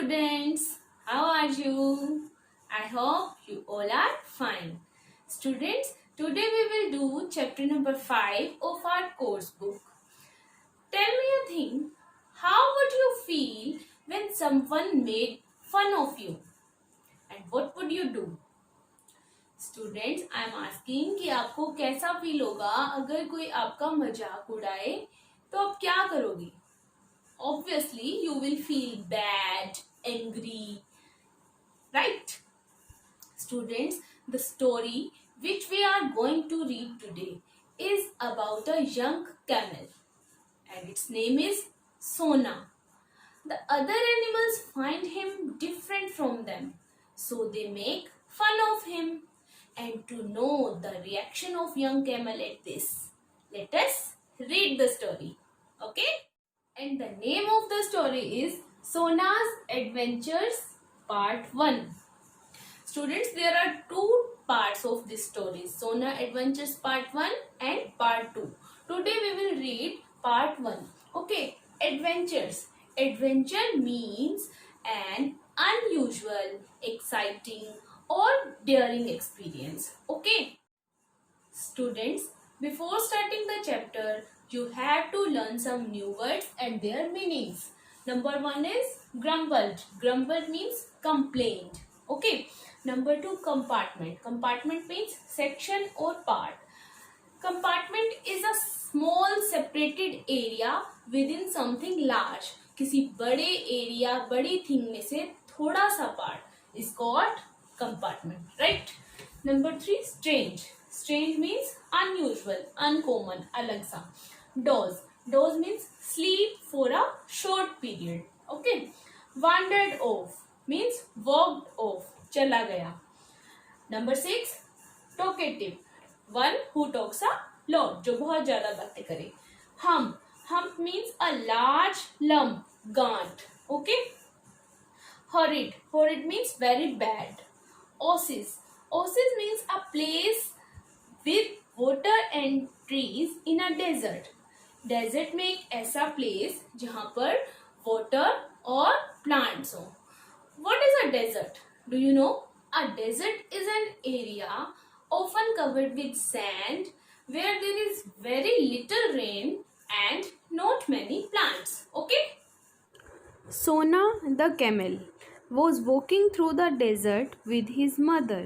students, how are you? I hope you all are fine. Students, today we will do chapter number 5 of our course book. Tell me a thing, how would you feel when someone made fun of you? And what would you do? Students I am asking कि आपको कैसा feel होगा अगर कोई आपका मजाक उड़ाए तो आप क्या करोगे? Obviously you will feel bad, angry, right? Students, the story which we are going to read today is about a young camel and its name is Sona. The other animals find him different from them, so they make fun of him. And to know the reaction of young camel at this, let us read the story. Okay? And the name of the story is Sona's Adventures Part 1. Students, there are two parts of this story. Sona Adventures Part 1 and Part 2. Today we will read Part 1. Okay, adventures. Adventure means an unusual, exciting or daring experience. Okay? Students, before starting the chapter, you have to learn some new words and their meanings. Number 1 is grumbled. Grumbled means complained. Okay. Number 2, compartment. Compartment means section or part. Compartment is a small separated area within something large. किसी बड़े area, बड़ी thing में से थोड़ा सा part is called compartment. Right? Number 3, strange. Strange means unusual, uncommon, अलग सा. Doze. Doze means sleep for a short period. Okay. Wandered off means walked off, चला गया. Number 6, talkative. One who talks a lot, जो बहुत ज़्यादा बातें करे. Hump. Hump means a large lump, gaunt. Okay. Horrid. Horrid means very bad. Oasis. Oasis means a place with water and trees in a desert. Desert में एक ऐसा place जहां पर वाटर और प्लांट्स हो. What is a desert? Do you know? A desert is an area often covered with sand where there is very little rain and not many plants. Okay? Sona the camel was walking through the desert with his mother.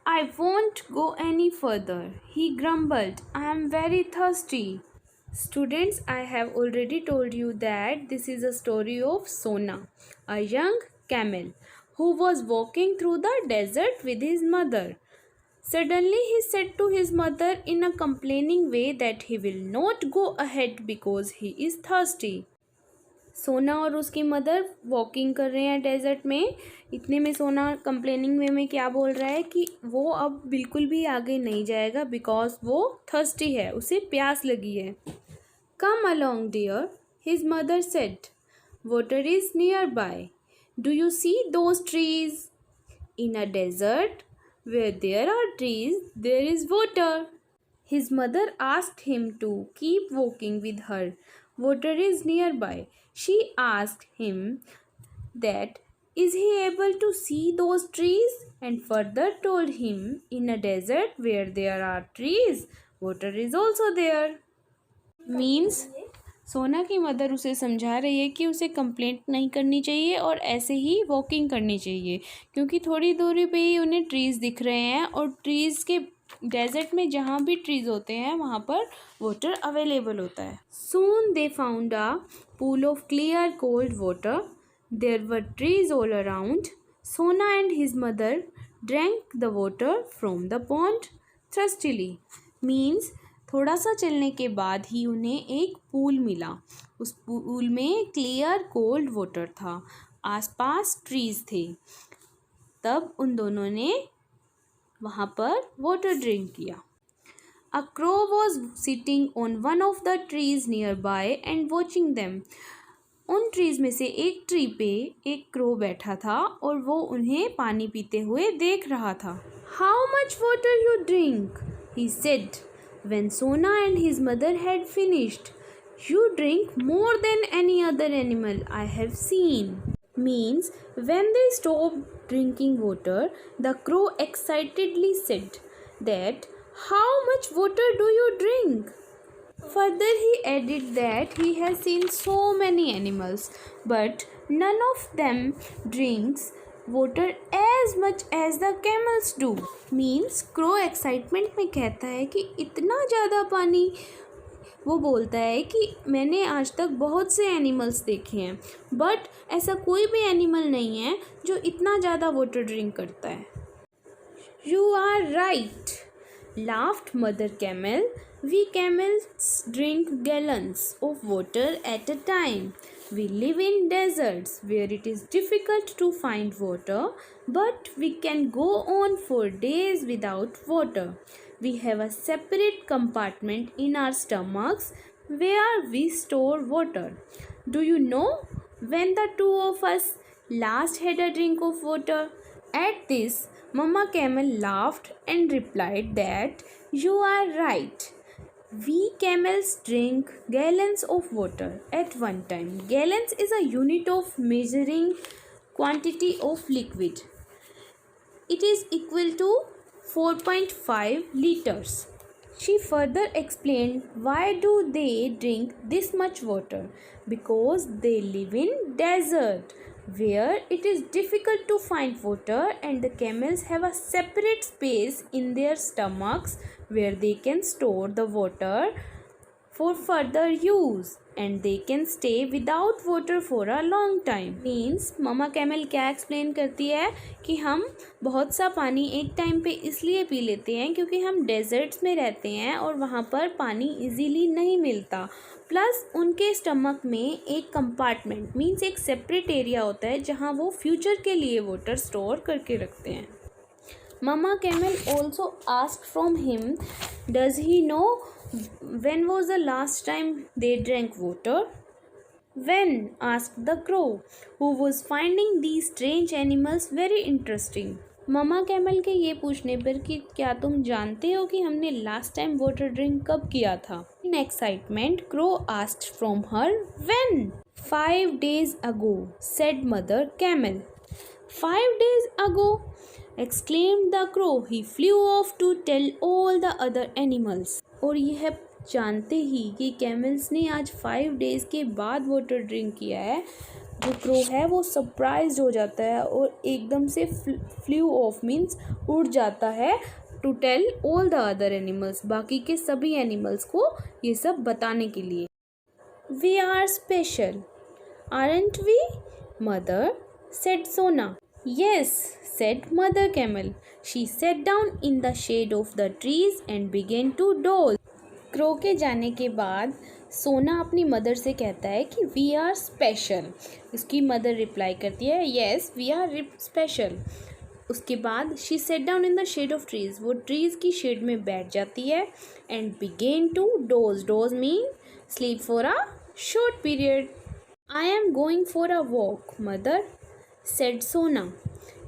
I won't go any further, he grumbled. I am very thirsty. Students, I have already told you that this is a story of Sona, a young camel who was walking through the desert with his mother. Suddenly he said to his mother in a complaining way that he will not go ahead because he is thirsty. सोना और उसकी mother walking कर रहे हैं desert में. इतने में सोना कंप्लेनिंग वे में क्या बोल रहा है कि वो अब बिल्कुल भी आगे नहीं जाएगा बिकॉज वो थर्स्टी है, उसे प्यास लगी है. Come along, dear, his mother said. Water is nearby. Do you see those trees? In a desert where there are trees, there is water. His mother asked him to keep walking with her. Water is nearby. She asked him that is he able to see those trees, and further told him in a desert where there are trees, water is also there. Means सोना की mother उसे समझा रही है कि उसे complaint नहीं करनी चाहिए और ऐसे ही वॉकिंग करनी चाहिए क्योंकि थोड़ी दूरी पे ही उन्हें ट्रीज़ दिख रहे हैं और ट्रीज़ के डेजर्ट में जहाँ भी ट्रीज़ होते हैं वहाँ पर वाटर अवेलेबल होता है. Soon they found a pool of clear cold water. There were trees all around. Sona and his mother drank the water from the pond thirstily. Means थोड़ा सा चलने के बाद ही उन्हें एक पूल मिला. उस पूल में क्लियर कोल्ड वाटर था, आसपास ट्रीज थे. तब उन दोनों ने वहाँ पर वाटर ड्रिंक किया. A crow was sitting on one of the trees near by and watching them. उन ट्रीज में से एक ट्री पे एक क्रो बैठा था और वो उन्हें पानी पीते हुए देख रहा था. How much water you drink? He said. When Sona and his mother had finished, you drink more than any other animal I have seen. means when they stopped drinking water, the crow excitedly said that, "How much water do you drink?" Further, he added that he has seen so many animals, but none of them drinks water as much as the camels do. Means crow excitement में कहता है कि इतना ज़्यादा पानी, वो बोलता है कि मैंने आज तक बहुत से एनिमल्स देखे हैं, बट ऐसा कोई भी एनिमल नहीं है जो इतना ज़्यादा वाटर ड्रिंक करता है. You are right, laughed Mother Camel. We camels drink gallons of water at a time. We live in deserts where it is difficult to find water, but we can go on for days without water. We have a separate compartment in our stomachs where we store water. Do you know when the two of us last had a drink of water? At this, Mama Camel laughed and replied that, "You are right. We camels drink gallons of water at one time." Gallons is a unit of measuring quantity of liquid. It is equal to 4.5 liters. She further explained why do they drink this much water? Because they live in desert where it is difficult to find water, and the camels have a separate space in their stomachs where they can store the water for further use, and they can stay without water for a long time. Means mama camel क्या explain करती है कि हम बहुत सा पानी एक time पे इसलिए पी लेते हैं क्योंकि हम डेजर्ट्स में रहते हैं और वहाँ पर पानी इजीली नहीं मिलता. प्लस उनके स्टमक में एक कंपार्टमेंट मीन्स एक सेपरेट एरिया होता है जहाँ वो फ्यूचर के लिए वाटर स्टोर करके रखते हैं. Mama Camel also asked from him, does he know when was the last time they drank water? When? Asked the crow, who was finding these strange animals very interesting. Mama camel के ये पूछने पर कि क्या तुम जानते हो कि हमने लास्ट टाइम वाटर ड्रिंक कब किया था? In excitement, Crow asked from her, when? 5 days ago, said Mother Camel. 5 days ago, exclaimed the crow. He flew off to tell all the other animals. और यह जानते ही कि कैमल्स ने आज 5 days के बाद वाटर ड्रिंक किया है, जो क्रो है वो सरप्राइज हो जाता है और एकदम से फ्लू ऑफ मीन्स उड़ जाता है to tell all the other animals, बाकी के सभी एनिमल्स को ये सब बताने के लिए. We are special, aren't we mother? Said Sona. Yes, said Mother Camel. She sat down in the shade of the trees and began to doze. Crow के जाने के बाद सोना अपनी मदर से कहता है कि वी आर स्पेशल. उसकी मदर रिप्लाई करती है येस वी आर स्पेशल. उसके बाद she sat down in the shade of trees. वो ट्रीज की शेड में बैठ जाती है and began to doze. Doze mean sleep for a short period. I am going for a walk mother, said Sona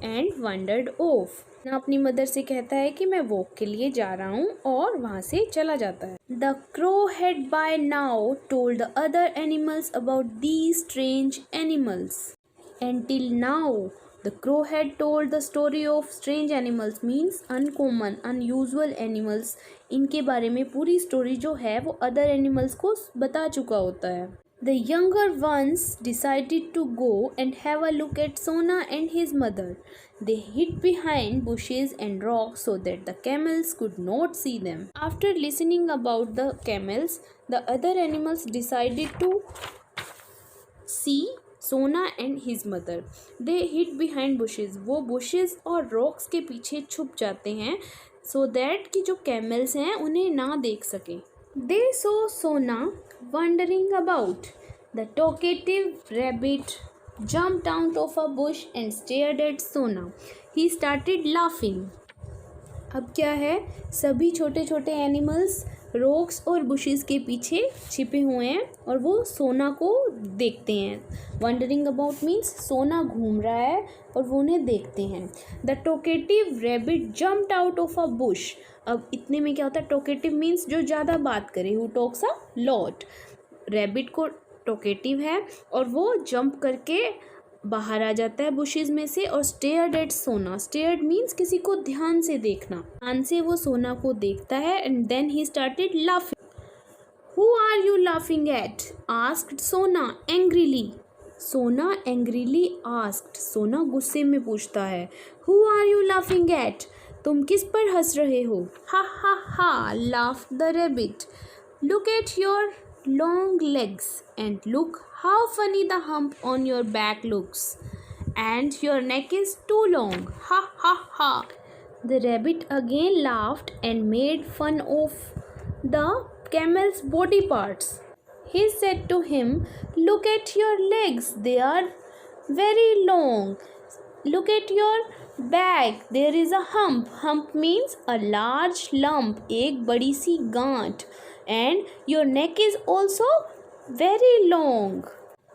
and wandered off. ना अपनी mother से कहता है कि मैं वॉक के लिए जा रहा हूँ और वहाँ से चला जाता है. The crow had by now told the other animals about these strange animals. And till now the crow had told the story of strange animals means uncommon unusual animals. इनके बारे में पूरी स्टोरी जो है वो अदर एनिमल्स को बता चुका होता है. The younger ones decided to go and have a look at Sona and his mother. They hid behind bushes and rocks so that the camels could not see them. After listening about the camels, the other animals decided to see Sona and his mother. They hid behind bushes. वो bushes और rocks के पीछे छुप जाते हैं so that कि जो camels हैं उन्हें ना देख सकें. They saw Sona wandering about. The talkative rabbit jumped out of a bush and stared at Sona. He started laughing. अब क्या है, सभी छोटे छोटे एनिमल्स रॉक्स और बुशेस के पीछे छिपे हुए हैं और वो सोना को देखते हैं. वंडरिंग अबाउट मीन्स सोना घूम रहा है और वो उन्हें देखते हैं. The talkative rabbit jumped out of a bush. अब इतने में क्या होता है, टॉकेटिव मीन्स जो ज़्यादा बात करे, who talks a lot. Rabbit को टॉकेटिव है और वो जंप करके बाहर आ जाता है बुशेस में से और स्टेयर्ड एट सोना. स्टेयर्ड मीन्स किसी को ध्यान से देखना. ध्यान से वो सोना को देखता है and then he started laughing. Who are you laughing at? asked Sona angrily. Sona angrily asked. सोना गुस्से में पूछता है. Who are you laughing at? तुम किस पर हंस रहे हो? Ha ha ha, laughed the rabbit. Look at your long legs and look how funny the hump on your back looks. And your neck is too long. Ha ha ha. The rabbit again laughed and made fun of the camel's body parts. He said to him, look at your legs, they are very long. Look at your back, there is a hump. Hump means a large lump, एक बड़ी सी गांठ. And your neck is also very long.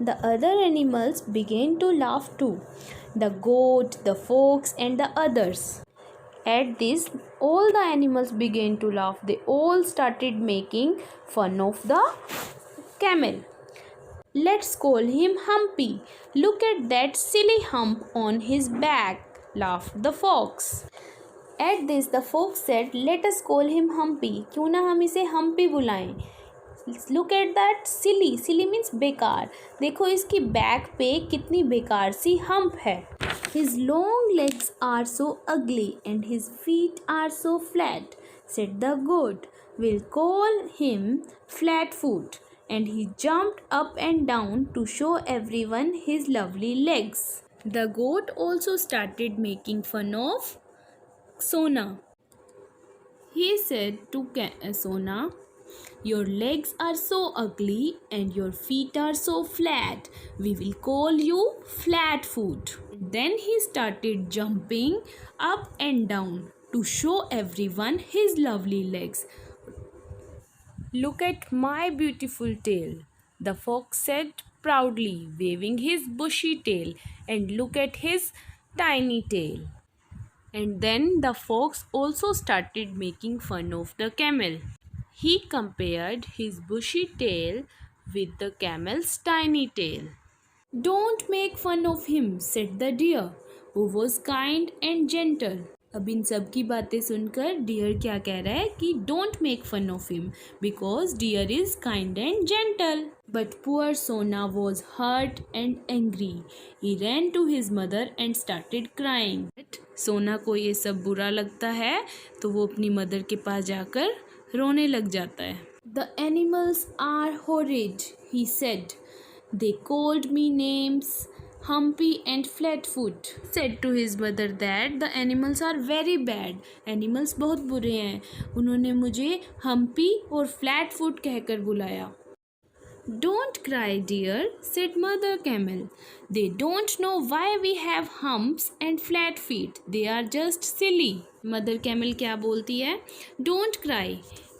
The other animals began to laugh too. The goat, the fox, and the others. At this, all the animals began to laugh. They all started making fun of the camel. Let's call him Humpy. Look at that silly hump on his back, laughed the fox. At this, the fox said, let us call him Humpy. क्यों ना हम इसे Humpy बुलाएं. Look at that silly. Silly means बेकार. देखो इसकी back पे कितनी बेकार सी हम्प है. His long legs are so ugly and his feet are so flat, said the goat. We'll call him Flatfoot. And he jumped up and down to show everyone his lovely legs. The goat also started making fun of Sona. He said to Sona, your legs are so ugly and your feet are so flat. We will call you Flatfoot. Then he started jumping up and down to show everyone his lovely legs. Look at my beautiful tail, the fox said proudly, waving his bushy tail, and look at his tiny tail. And then the fox also started making fun of the camel. He compared his bushy tail with the camel's tiny tail. Don't make fun of him, said the deer, who was kind and gentle. अब इन सब की बातें सुनकर dear क्या कह रहा है कि don't make fun of him because deer is kind and gentle. But poor Sona was hurt and angry. He ran to his mother and started crying. Sona को ये सब बुरा लगता है तो वो अपनी मदर के पास जाकर रोने लग जाता है. The animals are horrid, he said. They called me names Humpy and Flatfoot. Said to his mother that the animals are very bad. Animals बहुत बुरे हैं. उन्होंने मुझे Humpy और Flatfoot कहकर बुलाया. Don't cry, dear, said Mother Camel. They don't know why we have humps and flat feet. They are just silly. Mother Camel क्या बोलती है? Don't cry.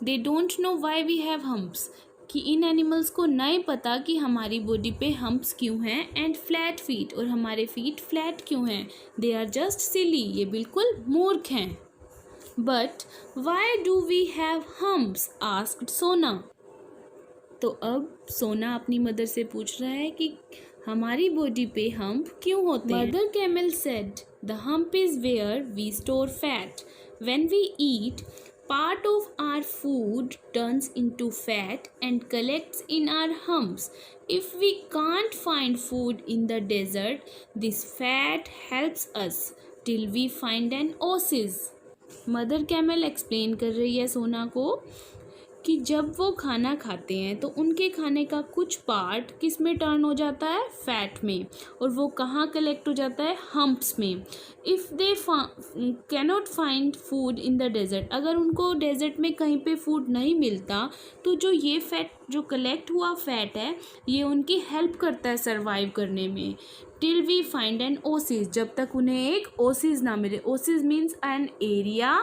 They don't know why we have humps. कि इन animals को नहीं पता कि हमारी body पे हम्प्स क्यों हैं एंड फ्लैट फीट और हमारे फीट फ्लैट क्यों हैं. They are just silly. ये बिल्कुल मूर्ख हैं. But why do we have humps, asked Sona. तो अब सोना अपनी मदर से पूछ रहा है कि हमारी बॉडी पे हम्प क्यों होते हैं. Mother camel said, the hump is where we store fat. When we eat, part of our food turns into fat and collects in our humps. If we can't find food in the desert, this fat helps us till we find an oasis. Mother camel explain कर रही है सोना को कि जब वो खाना खाते हैं तो उनके खाने का कुछ पार्ट किस में टर्न हो जाता है, फैट में, और वो कहाँ कलेक्ट हो जाता है, हम्प्स में. If they cannot find food in the desert, अगर उनको डेजर्ट में कहीं पे फूड नहीं मिलता तो जो ये फैट जो कलेक्ट हुआ फैट है ये उनकी हेल्प करता है सर्वाइव करने में. Till we find an oasis, जब तक उन्हें एक ओसिस ना मिले. Oasis means an area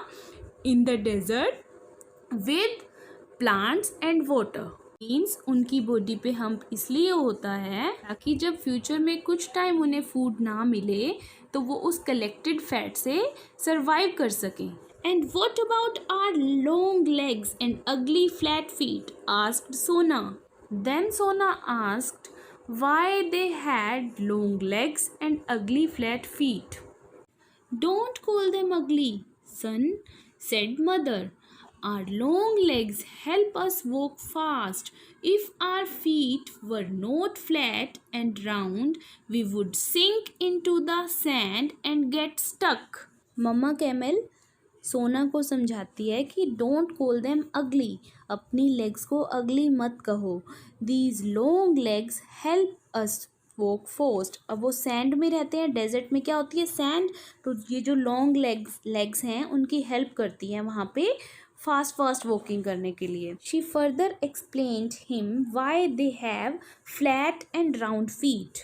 in the desert with plants and water. Means उनकी बॉडी पे हम्प इसलिए होता है ताकि जब फ्यूचर में कुछ टाइम उन्हें फूड ना मिले तो वो उस कलेक्टेड फैट से सर्वाइव कर सकें. And what about our long legs and ugly flat feet, asked Sona. Then Sona asked, why they had long legs and ugly flat feet. Don't call them ugly, son, said mother. Our long legs help us walk fast. If our feet were not flat and round, we would sink into the sand and get stuck. Mama camel Sona को समझाती है कि don't call them अगली, अपनी legs को अगली मत कहो. These long legs help us walk fast. अब वो सैंड में रहते हैं, डेजर्ट में क्या होती है सैंड, तो ये जो लॉन्ग लेग्स हैं उनकी हेल्प करती हैं वहाँ पे फास्ट वॉकिंग करने के लिए. She further explained him why they have flat and round feet.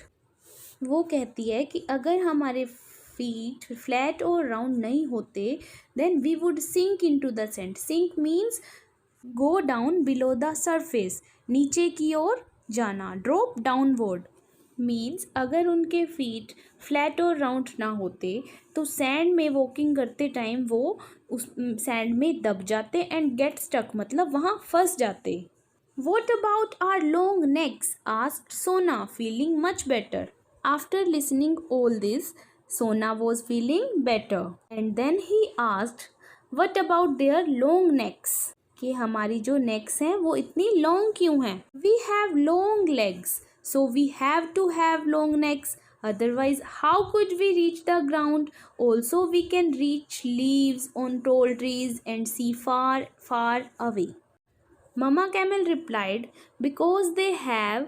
वो कहती है कि अगर हमारे फीट फ्लैट और राउंड नहीं होते then we would sink into the sand. Sink means go down below the surface, नीचे की ओर जाना. ड्रॉप डाउनवर्ड मीन्स अगर उनके फीट फ्लैट और राउंड ना होते तो सैंड में वॉकिंग करते टाइम वो उस सैंड में दब जाते एंड गेट स्टक मतलब वहाँ फंस जाते. What about our long necks? Asked Sona, feeling much better. After listening all this, Sona was feeling better. And then he asked, what about their long necks? कि हमारी जो necks हैं वो इतनी long क्यों हैं? We have long legs, so we have to have long necks. Otherwise, how could we reach the ground? Also, we can reach leaves on tall trees and see far, far away. Mama Camel replied, because they have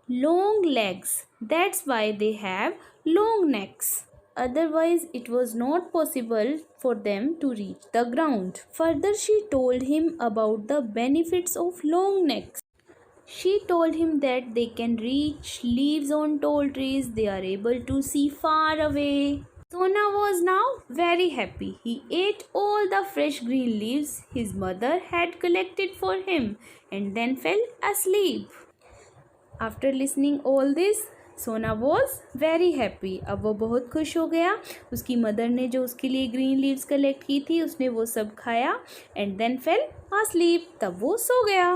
long legs. That's why they have long necks. Otherwise, it was not possible for them to reach the ground. Further, she told him about the benefits of long necks. She told him that they can reach leaves on tall trees, they are able to see far away. Sona was now very happy. He ate all the fresh green leaves his mother had collected for him and then fell asleep. After listening all this, Sona was very happy. अब वो बहुत खुश हो गया. उसकी mother ने जो उसके लिए ग्रीन लीव्स कलेक्ट की थी उसने वो सब खाया and then fell asleep. तब वो सो गया.